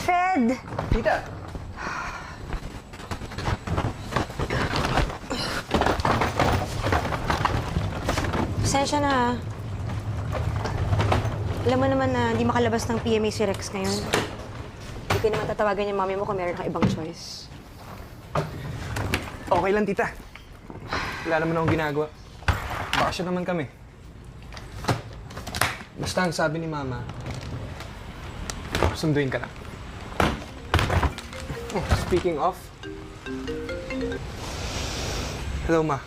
Alfred! Tita! Pasensya na, ha. Alam mo naman na di makalabas ng PMA si Rex ngayon. Hindi ko naman tatawagan yung mami mo kung meron kang ibang choice. Okay lang, tita. Wala naman akong ginagawa. Bakasyon naman kami. Basta ang sabi ni Mama, sunduin ka lang. Oh, speaking of... Hello, Ma.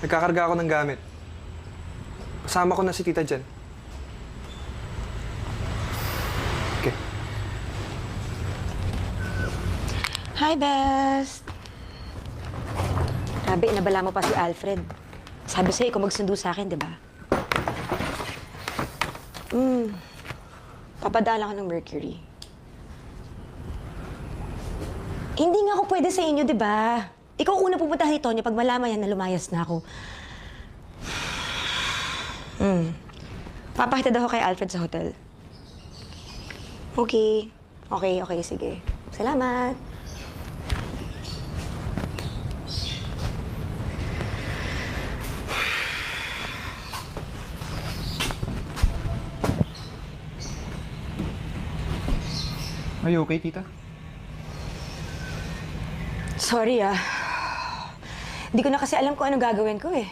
Nagkakarga ako ng gamit. Kasama ko na si Tita dyan. Okay. Hi, Best! Grabe, inabala mo pa si Alfred. Sabi sa'yo, ikaw magsundo sa akin, di ba? Papadala ko ng Mercury. Hindi nga ako pwede sa inyo, di ba? Ikaw una pupunta ni Tonyo pag malaman yan na lumayas na ako. Papakita daw ako kay Alfred sa hotel. Okay. Okay, sige. Salamat. Are you okay, Tita? Sorry, Hindi ko na kasi alam kung ano gagawin ko, eh.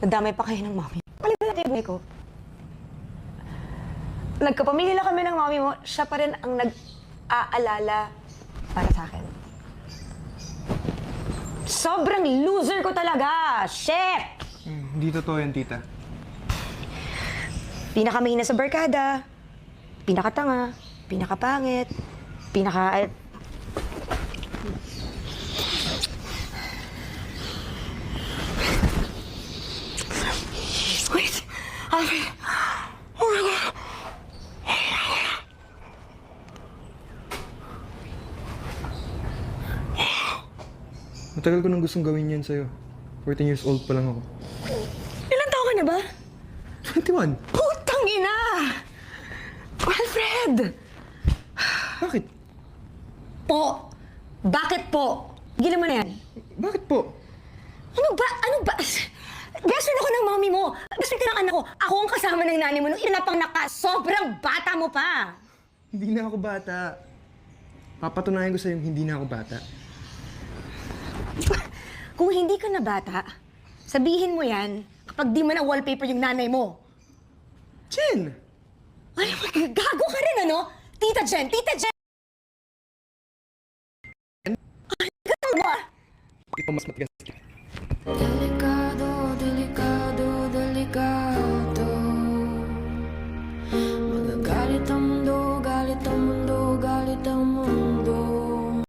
Nadamay pa kayo ng mami. Palitan natin yung buhay ko. Nagkapamilya kami ng mami mo, siya pa rin ang nag-aalala para sa akin. Sobrang loser ko talaga! Shit! Hindi totoo yan, Tita. Pinakamahina sa barkada, pinakatanga, pinakapangit, Wait! Alfred! Oh my God! Matagal ko nang gustong gawin yan sa'yo. 14 years old pa lang ako. Ilan taon ka na ba? 21? Putang ina! Alfred! Bakit? Po! Bakit po? Gilan mo na yan. Bakit po? Ano ba? Best friend ako ng mami mo. Best friend ka ng anak ko. Ako ang kasama ng nanay mo nung inapang naka. Sobrang bata mo pa. Hindi na ako bata. Papatunayan ko sa'yo hindi na ako bata. Kung hindi ka na bata, sabihin mo yan kapag di mo na wallpaper yung nanay mo. Jen! Ay, gago ka rin, ano? Tita Jen! Ay, gago mo! Ikaw mas matigas. Delikado, delikado, delikado. Magagalit ang